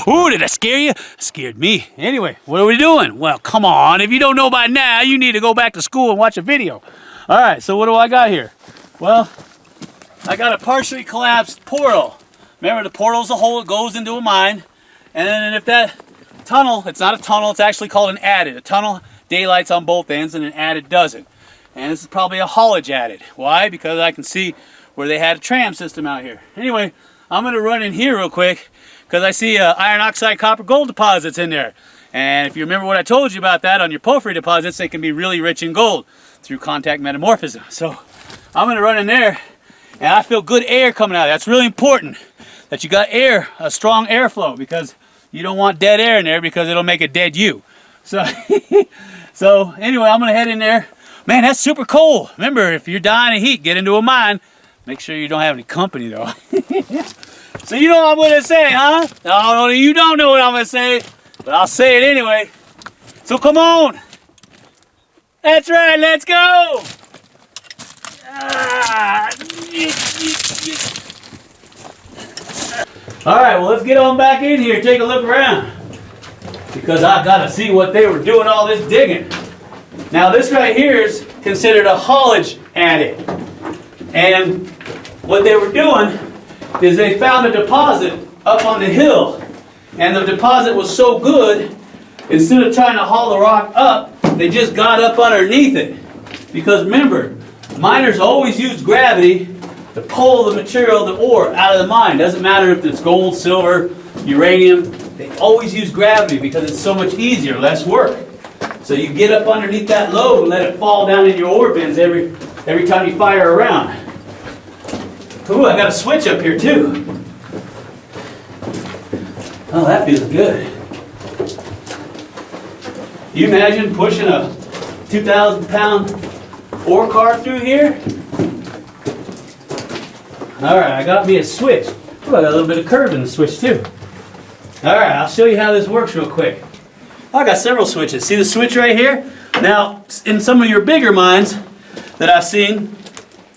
Ooh, did I scare you? Scared me. Anyway, what are we doing? Well, come on. If you don't know by now, you need to go back to school and watch a video. All right, so what do I got here? Well, I got a partially collapsed portal. Remember, the portal's a hole that goes into a mine. And then if that tunnel, it's not a tunnel, it's actually called an adit. A tunnel daylights on both ends and an adit doesn't. And this is probably a haulage adit. Why? Because I can see where they had a tram system out here. Anyway, I'm going to run in here real quick because I see iron oxide copper gold deposits in there. And if you remember what I told you about that on your porphyry deposits, they can be really rich in gold through contact metamorphism. So I'm going to run in there and I feel good air coming out. That's really important that you got air, a strong airflow, because you don't want dead air in there because it'll make a dead you. So, so anyway, I'm going to head in there. Man, that's super cold. Remember, if you're dying of heat, get into a mine. Make sure you don't have any company, though. So you know what I'm going to say, huh? No, you don't know what I'm going to say, but I'll say it anyway. So come on. That's right, let's go. All right, well, let's get on back in here, take a look around, because I got to see what they were doing all this digging. Now, this right here is considered a haulage adit. And what they were doing is they found a deposit up on the hill. And the deposit was so good, instead of trying to haul the rock up, they just got up underneath it. Because remember, miners always use gravity to pull the material, the ore, out of the mine. Doesn't matter if it's gold, silver, uranium. They always use gravity because it's so much easier, less work. So you get up underneath that load and let it fall down in your ore bins every time you fire around. Ooh, I got a switch up here too. Oh, that feels good. You imagine pushing a 2,000-pound ore car through here? All right, I got me a switch. Ooh, I got a little bit of curve in the switch too. All right, I'll show you how this works real quick. I got several switches. See the switch right here? Now, in some of your bigger mines that I've seen,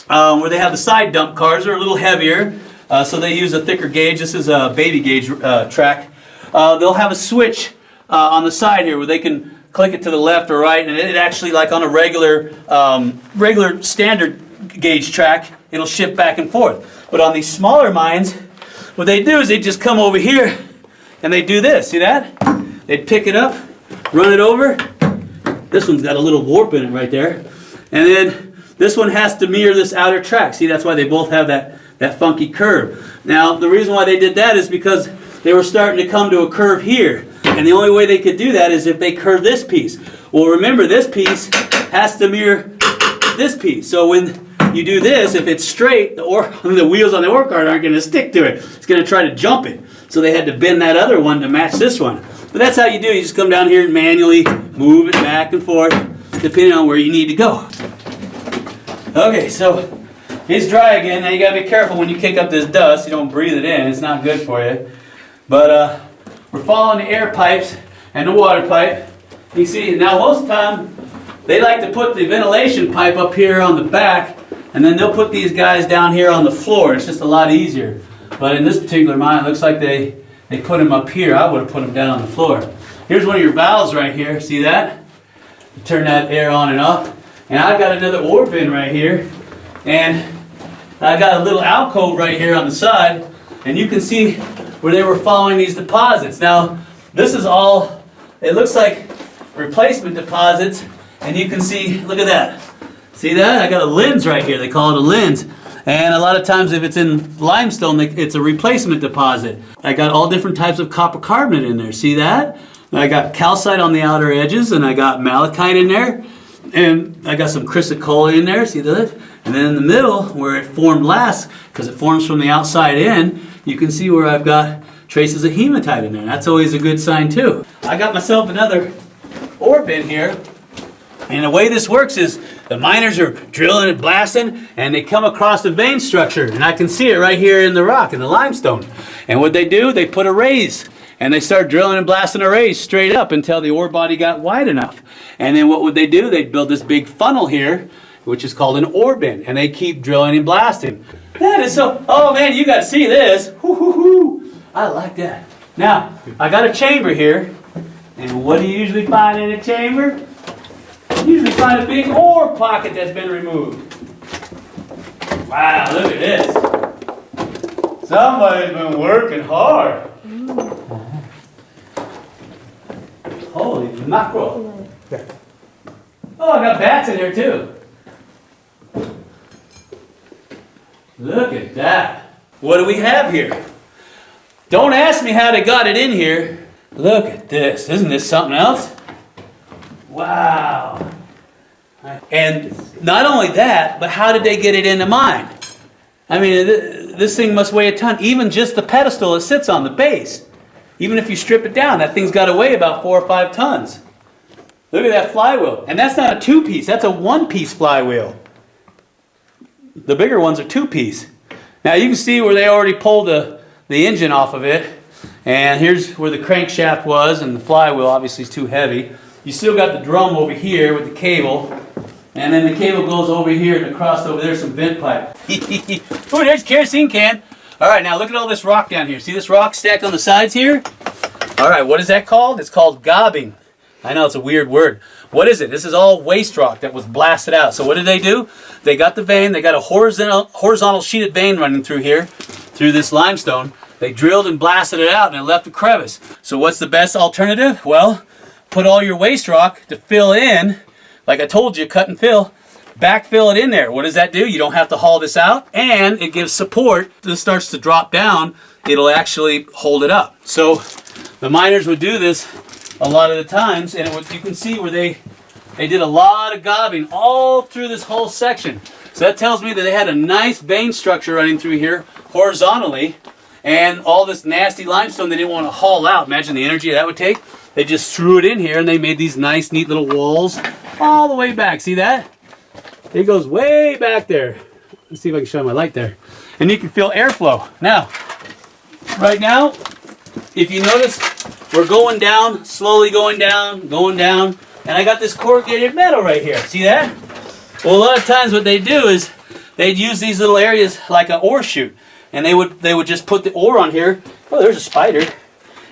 where they have the side dump cars, they're a little heavier, so they use a thicker gauge. This is a baby gauge track. They'll have a switch on the side here where they can click it to the left or right, and it actually, like on a regular standard gauge track, it'll shift back and forth. But on these smaller mines, what they do is they just come over here and they do this. See that? They'd pick it up, run it over. This one's got a little warp in it right there. And then this one has to mirror this outer track. See, that's why they both have that funky curve. Now, the reason why they did that is because they were starting to come to a curve here. And the only way they could do that is if they curve this piece. Well, remember, this piece has to mirror this piece. So when you do this, if it's straight, the wheels on the ore cart aren't going to stick to it. It's going to try to jump it. So they had to bend that other one to match this one. But that's how you do it. You just come down here and manually move it back and forth, depending on where you need to go. Okay, so it's dry again. Now you got to be careful when you kick up this dust. You don't breathe it in. It's not good for you. But we're following the air pipes and the water pipe. You see, now most of the time, they like to put the ventilation pipe up here on the back, and then they'll put these guys down here on the floor. It's just a lot easier. But in this particular mine, it looks like they put them up here. I would have put them down on the floor. Here's one of your valves right here. See that? You turn that air on and off. And I've got another ore bin right here. And I got a little alcove right here on the side. And you can see where they were following these deposits. Now, this is all, it looks like replacement deposits. And you can see, look at that. See that? I got a lens right here. They call it a lens. And a lot of times if it's in limestone, it's a replacement deposit. I got all different types of copper carbonate in there. See that? And I got calcite on the outer edges, and I got malachite in there. And I got some chrysocolla in there. See that? And then in the middle, where it formed last, because it forms from the outside in, you can see where I've got traces of hematite in there. That's always a good sign too. I got myself another ore bin here. And the way this works is the miners are drilling and blasting, and they come across a vein structure. And I can see it right here in the rock, in the limestone. And what they do, they put a raise. And they start drilling and blasting a raise straight up until the ore body got wide enough. And then what would they do? They'd build this big funnel here, which is called an ore bin. And they keep drilling and blasting. That is so, oh man, you got to see this. Hoo, hoo, hoo. I like that. Now, I got a chamber here. And what do you usually find in a chamber? You usually find a big ore pocket that's been removed. Wow, look at this. Somebody's been working hard. Holy mackerel. Oh, I got bats in here too. Look at that. What do we have here? Don't ask me how they got it in here. Look at this. Isn't this something else? Wow. And not only that, but how did they get it in the mine? I mean, this thing must weigh a ton. Even just the pedestal it sits on, the base. Even if you strip it down, that thing's got to weigh about 4 or 5 tons. Look at that flywheel. And that's not a 2-piece. That's a 1-piece flywheel. The bigger ones are 2-piece. Now you can see where they already pulled the engine off of it. And here's where the crankshaft was, and the flywheel obviously is too heavy. You still got the drum over here with the cable. And then the cable goes over here and across over there some vent pipe. Oh, there's a kerosene can. All right, now look at all this rock down here. See this rock stacked on the sides here? All right, what is that called? It's called gobbing. I know it's a weird word. What is it? This is all waste rock that was blasted out. So what did they do? They got the vein. They got a horizontal sheeted vein running through here, through this limestone. They drilled and blasted it out and it left a crevice. So what's the best alternative? Well, put all your waste rock to fill in, like I told you, cut and fill, backfill it in there. What does that do? You don't have to haul this out, and it gives support. This starts to drop down, it'll actually hold it up. So the miners would do this a lot of the times, and you can see where they did a lot of gobbing all through this whole section. So that tells me that they had a nice vein structure running through here horizontally, and all this nasty limestone they didn't want to haul out. Imagine the energy that would take. They just threw it in here and they made these nice, neat little walls all the way back. See that? It goes way back there. Let's see if I can show my light there. And you can feel airflow. Now, right now, if you notice, we're going down, slowly going down, and I got this corrugated metal right here. See that? Well, a lot of times what they do is they'd use these little areas like an ore chute. And they would just put the ore on here. Oh, there's a spider.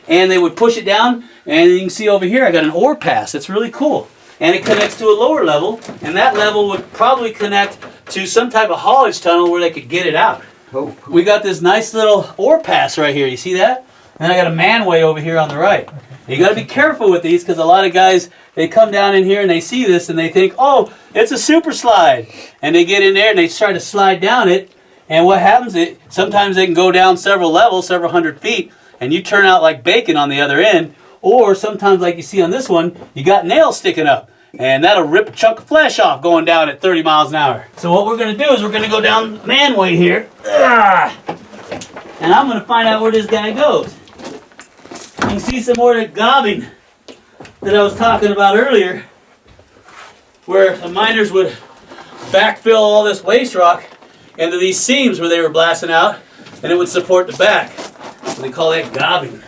And they would push it down, and you can see over here I got an ore pass. It's really cool. And it connects to a lower level, and that level would probably connect to some type of haulage tunnel where they could get it out. Oh. We got this nice little ore pass right here. You see that? And I got a manway over here on the right. You got to be careful with these because a lot of guys, they come down in here and they see this and they think, oh, it's a super slide. And they get in there and they try to slide down it. And what happens is sometimes they can go down several levels, several hundred feet, and you turn out like bacon on the other end. Or sometimes, like you see on this one, you got nails sticking up. And that'll rip a chunk of flesh off going down at 30 miles an hour. So what we're going to do is we're going to go down the manway here. And I'm going to find out where this guy goes. You can see some more of the gobbing that I was talking about earlier, where the miners would backfill all this waste rock into these seams where they were blasting out, and it would support the back. So they call that gobbing.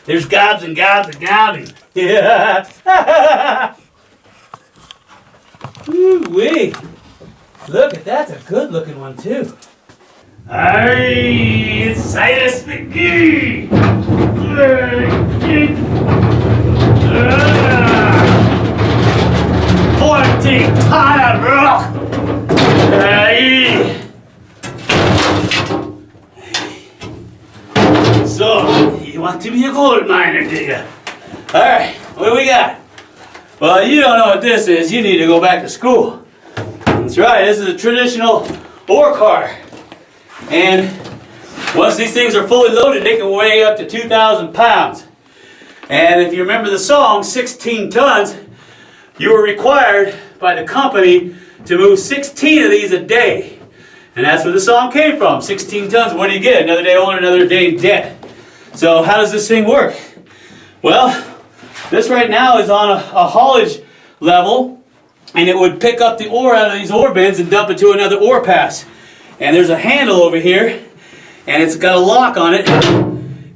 There's gobs and gobs and gobbing. Yeah. Woo-wee. Look at that's a good looking one too. Aye, it's Silas McGee. 14 ton, bro. Aye. So, you want to be a gold miner, do you? Alright, what do we got? Well, you don't know what this is. You need to go back to school. That's right, this is a traditional ore car. And once these things are fully loaded, they can weigh up to 2,000 pounds. And if you remember the song, 16 tons, you were required by the company to move 16 of these a day. And that's where the song came from. 16 tons, what do you get? Another day older, another day in debt. So how does this thing work? Well, this right now is on a haulage level, and it would pick up the ore out of these ore bins and dump it to another ore pass. And there's a handle over here, and it's got a lock on it.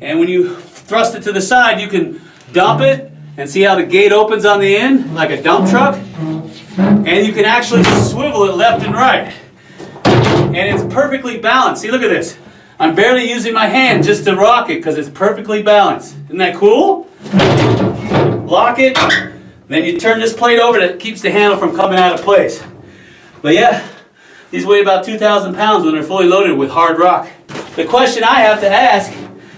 And when you thrust it to the side, you can dump it, and see how the gate opens on the end, like a dump truck? And you can actually swivel it left and right. And it's perfectly balanced. See, look at this. I'm barely using my hand just to rock it because it's perfectly balanced. Isn't that cool? Lock it, then you turn this plate over that keeps the handle from coming out of place. But yeah, these weigh about 2,000 pounds when they're fully loaded with hard rock. The question I have to ask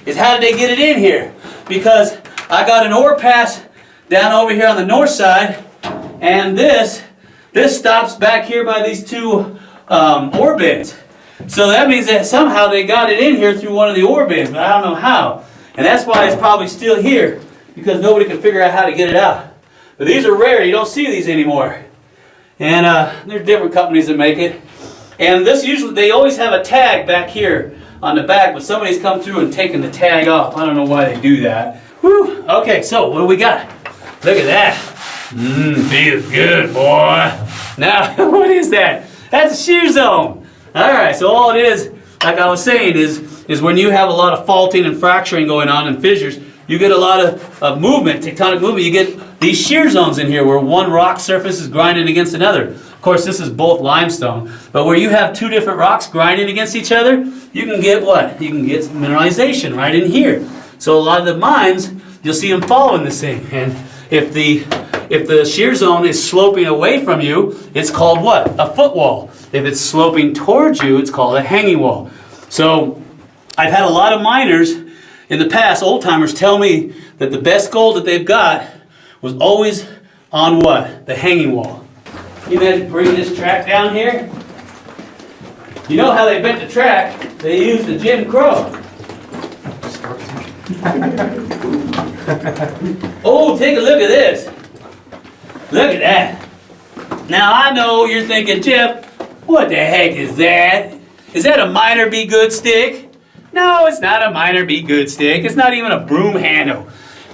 is, how did they get it in here? Because I got an ore pass down over here on the north side, and this stops back here by these two ore bins. So that means that somehow they got it in here through one of the ore bins, but I don't know how. And that's why it's probably still here, because nobody can figure out how to get it out. But these are rare, you don't see these anymore. And there's different companies that make it. And this usually, they always have a tag back here on the back, but somebody's come through and taken the tag off. I don't know why they do that. Whew. Okay, so what do we got? Look at that. Feels good, boy. Now, what is that? That's a shear zone. All right, so all it is, like I was saying, is when you have a lot of faulting and fracturing going on and fissures, you get a lot of movement, tectonic movement. You get these shear zones in here where one rock surface is grinding against another. Of course, this is both limestone, but where you have two different rocks grinding against each other, you can get what? You can get mineralization right in here. So a lot of the mines, you'll see them following this thing. And if the shear zone is sloping away from you, it's called what? A footwall. If it's sloping towards you, it's called a hanging wall. So I've had a lot of miners in the past, old timers, tell me that the best gold that they've got was always on what? The hanging wall. Can you imagine bringing this track down here? You know how they bent the track? They used the Jim Crow. Oh, take a look at this. Look at that. Now I know you're thinking, Jeff, what the heck is that? Is that a miner be good stick? No, it's not a miner be good stick. It's not even a broom handle.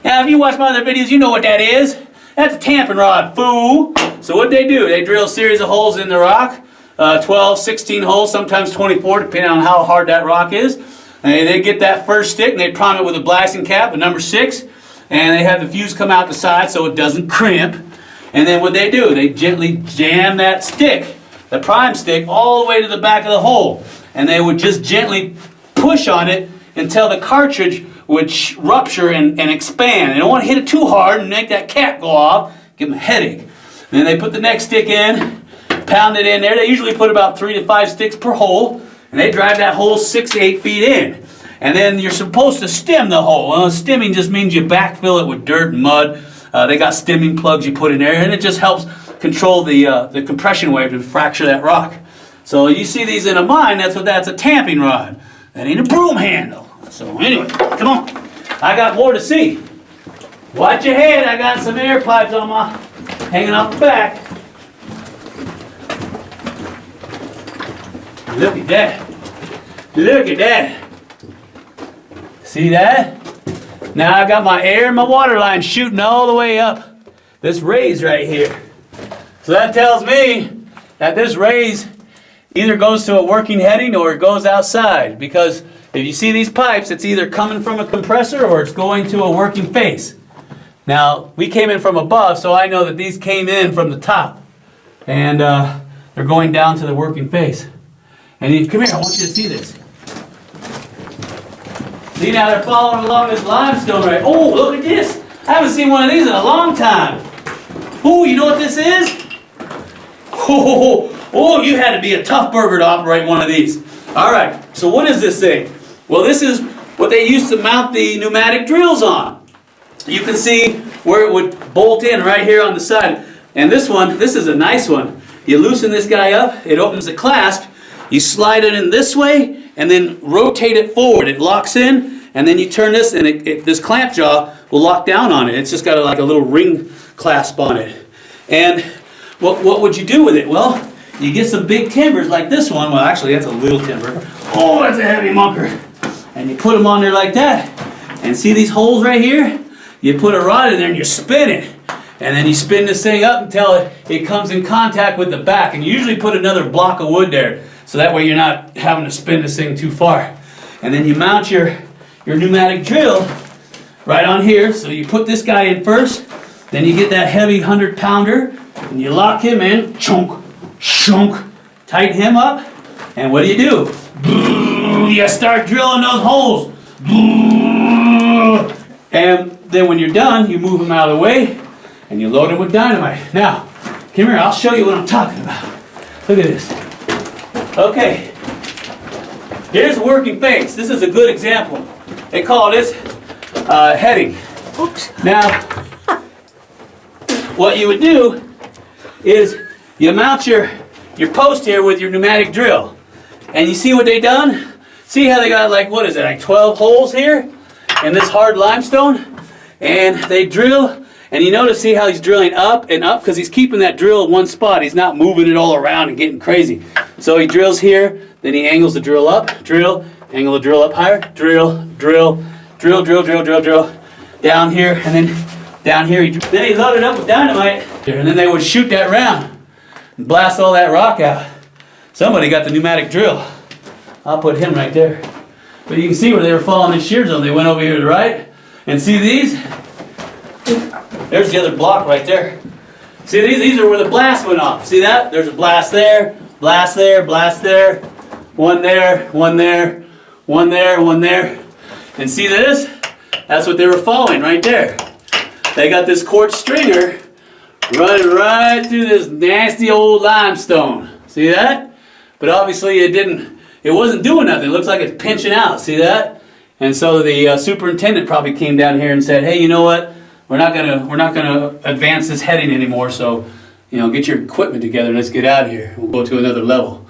Now, if you watch my other videos, you know what that is. That's a tamping rod, fool. So what they do, they drill a series of holes in the rock, 12, 16 holes, sometimes 24, depending on how hard that rock is. And they get that first stick, and they prime it with a blasting cap, a number 6, and they have the fuse come out the side so it doesn't crimp. And then what they do, they gently jam that stick, the prime stick, all the way to the back of the hole. And they would just gently push on it until the cartridge would rupture and expand. They don't want to hit it too hard and make that cap go off, give them a headache. Then they put the next stick in, pound it in there. They usually put about 3 to 5 sticks per hole, and they drive that hole 6 to 8 feet in. And then you're supposed to stem the hole. Well, stemming just means you backfill it with dirt and mud. They got stemming plugs you put in there, and it just helps control the compression wave to fracture that rock. So you see these in a mine, that's a tamping rod. That ain't a broom handle. So anyway, come on. I got more to see. Watch your head. I got some air pipes on my hanging off the back. Look at that. Look at that. See that? Now I got my air and my water line shooting all the way up this raise right here. So that tells me that this raise either goes to a working heading or it goes outside, because if you see these pipes, it's either coming from a compressor or it's going to a working face. Now, we came in from above, so I know that these came in from the top, and they're going down to the working face. And come here, I want you to see this. See, now they're following along this limestone right. Oh, look at this. I haven't seen one of these in a long time. Oh, you know what this is? Oh, you had to be a tough burger to operate one of these. All right, so what is this thing? Well, this is what they used to mount the pneumatic drills on. You can see where it would bolt in right here on the side. And this one, this is a nice one. You loosen this guy up, it opens the clasp, you slide it in this way, and then rotate it forward. It locks in, and then you turn this, and this clamp jaw will lock down on it. It's just got like a little ring clasp on it. And what would you do with it? Well, you get some big timbers like this one. Well, actually, that's a little timber. Oh, that's a heavy munker. And you put them on there like that. And see these holes right here? You put a rod in there and you spin it. And then you spin this thing up until it comes in contact with the back. And you usually put another block of wood there, so that way you're not having to spin this thing too far. And then you mount your pneumatic drill right on here. So you put this guy in first. Then you get that heavy 100-pounder. And you lock him in. Chunk. Shunk. Tighten him up, and what do? you start drilling those holes. And then when you're done, you move them out of the way and you load them with dynamite. Now, come here, I'll show you what I'm talking about. Look at this. Okay, here's a working face. This is a good example. They call this heading. Oops. Now, what you would do is you mount your post here with your pneumatic drill. And you see what they done? See how they got like, what is it, like 12 holes here in this hard limestone? And they drill, and you notice, see how he's drilling up and up? Because he's keeping that drill in one spot. He's not moving it all around and getting crazy. So he drills here, then he angles the drill up, drill, angle the drill up higher, drill, drill, drill, drill, drill, drill, drill, down here, and then down here. Then he loaded up with dynamite, and then they would shoot that round and blast all that rock out. Somebody got the pneumatic drill. I'll put him right there. But you can see where they were falling in shear zone. They went over here to the right. And see these? There's the other block right there. See these are where the blast went off. See that? There's a blast there, blast there, blast there. One there, one there, one there, one there. And see this? That's what they were falling right there. They got this quartz stringer running right through this nasty old limestone. See that? But obviously it wasn't doing nothing. It looks like it's pinching out. See that? And so the superintendent probably came down here and said, "Hey, you know what? We're not gonna advance this heading anymore. So, get your equipment together and let's get out of here. We'll go to another level."